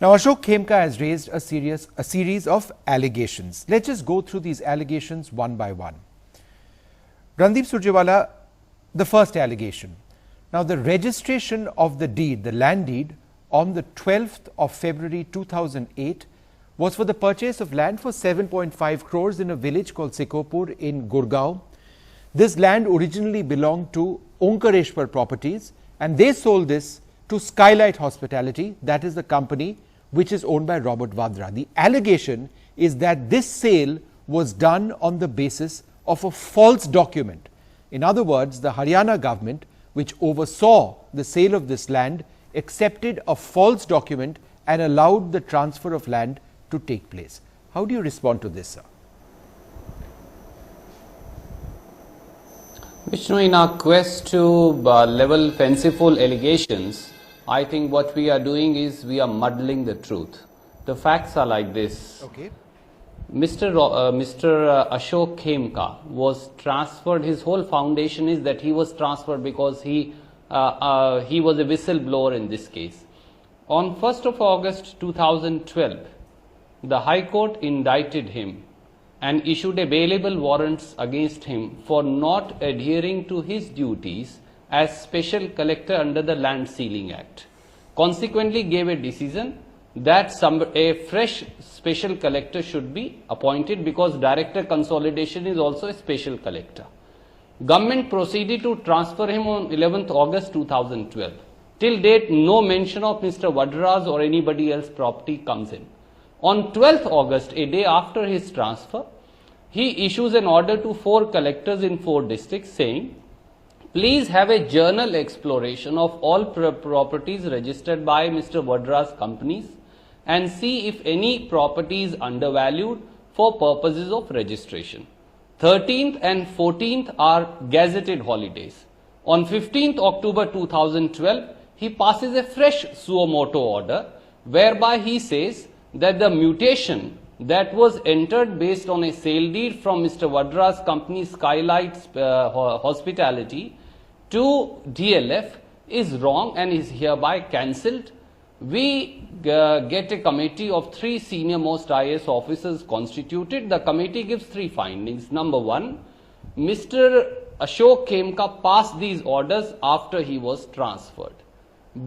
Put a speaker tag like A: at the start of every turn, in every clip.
A: Now, Ashok Khemka has raised a series of allegations. Let's just go through these allegations one by one. Randeep Surjewala, the first allegation. Now, the registration of the deed, the land deed, on the 12th of February 2008 was for the purchase of land for 7.5 crores in a village called Sikopur in Gurgaon. This land originally belonged to Omkareshwar Properties, and they sold this to Skylight Hospitality, that is the company which is owned by Robert Vadra. The allegation is that this sale was done on the basis of a false document. In other words, the Haryana government, which oversaw the sale of this land, accepted a false document and allowed the transfer of land to take place. How do you respond to this, sir?
B: Vishnu, in our quest to level fanciful allegations, I think what we are doing is we are muddling the truth. The facts are like this.
A: Okay.
B: Mr. Ashok Khemka was transferred. His whole foundation is that he was transferred because he was a whistleblower in this case. On 1st of August 2012, the High Court indicted him and issued a bailable warrants against him for not adhering to his duties as Special Collector under the Land Sealing Act. Consequently, gave a decision that a fresh Special Collector should be appointed because Director Consolidation is also a Special Collector. Government proceeded to transfer him on 11th August 2012. Till date, no mention of Mr. Vadra's or anybody else's property comes in. On 12th August, a day after his transfer, he issues an order to 4 collectors in 4 districts saying, please have a journal exploration of all properties registered by Mr. Vadra's companies and see if any property is undervalued for purposes of registration. 13th and 14th are gazetted holidays. On 15th October 2012, he passes a fresh suo motu order whereby he says that the mutation that was entered based on a sale deed from Mr. Vadra's company Skylight Hospitality to DLF is wrong and is hereby cancelled. We get a committee of 3 senior most IAS officers constituted. The committee gives 3 findings. Number 1, Mr. Ashok Khemka passed these orders after he was transferred.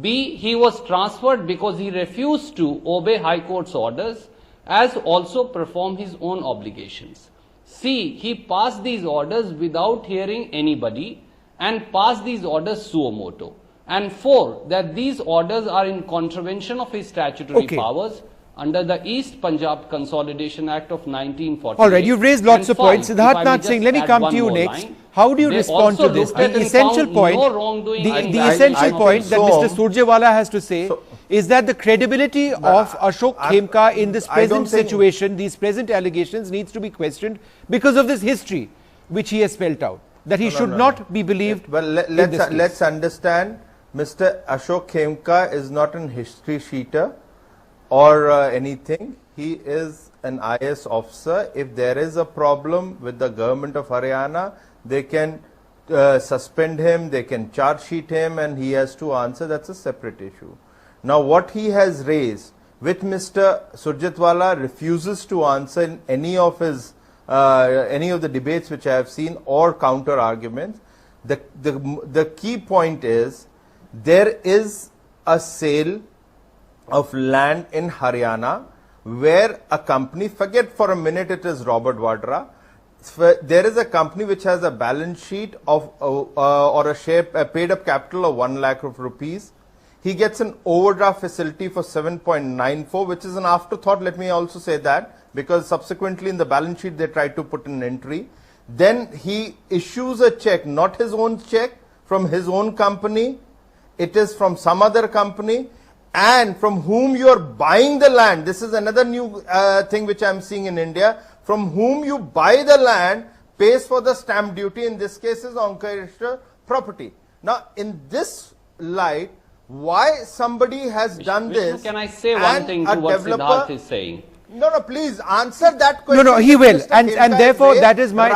B: B, he was transferred because he refused to obey High Court's orders as also perform his own obligations. C, he passed these orders without hearing anybody and passed these orders suo motu. And 4, that these orders are in contravention of his statutory powers under the East Punjab Consolidation Act of 1948.
A: All right, you've raised lots of points. Siddharth Nath Singh, let me come to you next. How do you respond to this? The essential point, the essential point that Mr. Surjewala has to say is that the credibility of Ashok Khemka in this present situation, these present allegations needs to be questioned because of this history which he has spelt out, that he should not be believed.
C: Well, let's understand, Mr. Ashok Khemka is not an history sheeter or anything. He is an IAS officer. If there is a problem with the government of Haryana, they can suspend him, they can charge sheet him, and he has to answer. That's a separate issue. Now, what he has raised, which Mr. Surjewala refuses to answer in any of his any of the debates which I have seen or counter arguments, the key point is there is a sale of land in Haryana where a company, forget for a minute it is Robert Vadra, there is a company which has a balance sheet of or a paid up capital of 1 lakh of rupees. He gets an overdraft facility for 7.94, which is an afterthought, let me also say that, because subsequently in the balance sheet they tried to put an entry. Then he issues a check, not his own check, from his own company. It is from some other company, and from whom you are buying the land. This is another new thing which I am seeing in India. From whom you buy the land pays for the stamp duty. In this case is Omkareshwar Property. Now, in this light, why somebody has done this?
B: Can I say one thing to what Siddharth is saying?
C: No, please answer that question.
A: No, he will, and therefore that is my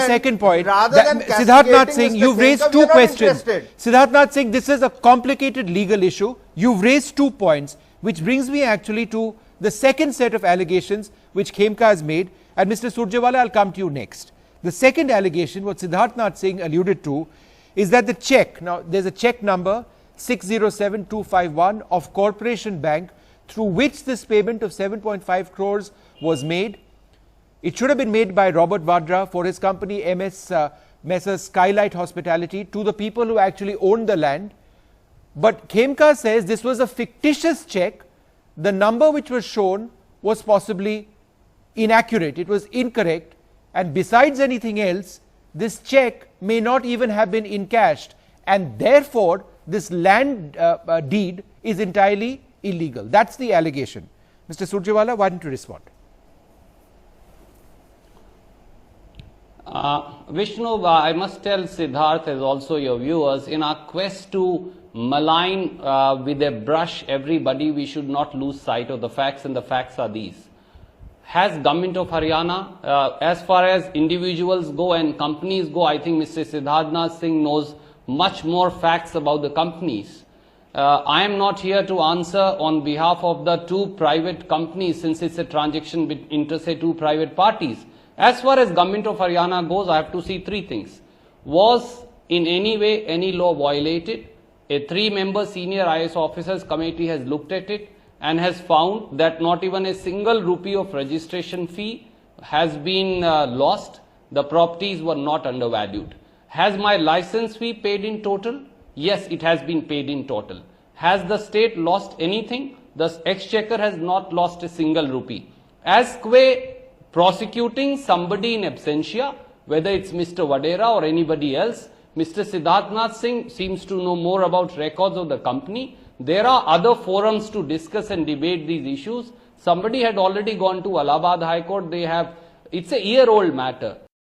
A: second point. Siddharth Nath Singh, you've raised 2 questions. Siddharth Nath Singh, this is a complicated legal issue. You've raised 2 points. which brings me actually to the second set of allegations which Khemka has made. And Mr. Surjewala, I'll come to you next. The second allegation, what Siddharthnath Singh alluded to, is that the check, now there's a check number 607251 of Corporation Bank through which this payment of 7.5 crores was made. It should have been made by Robert Vadra for his company Messrs. Skylight Hospitality to the people who actually owned the land. But Khemka says this was a fictitious check. The number which was shown was possibly inaccurate, it was incorrect, and besides anything else, this check may not even have been encashed, and therefore this land deed is entirely illegal. That's the allegation. Mr. Surjewala, why don't you respond?
B: Vishnu, I must tell Siddharth as also your viewers, in our quest to malign with a brush everybody, we should not lose sight of the facts, and the facts are these. Has government of Haryana, as far as individuals go and companies go, I think Mr. Siddharthnath Singh knows much more facts about the companies. I am not here to answer on behalf of the two private companies, since it's a transaction between, say, two private parties. As far as government of Haryana goes, I have to see three things. Was in any way any law violated? A 3-member senior IAS officers committee has looked at it and has found that not even a single rupee of registration fee has been lost. The properties were not undervalued. Has my license fee paid in total? Yes, it has been paid in total. Has the state lost anything? The exchequer has not lost a single rupee. As que prosecuting somebody in absentia, whether it's Mr. Vadra or anybody else, Mr. Siddharthnath Singh seems to know more about records of the company. There are other forums to discuss and debate these issues. Somebody had already gone to Allahabad High Court. It's a year-old matter.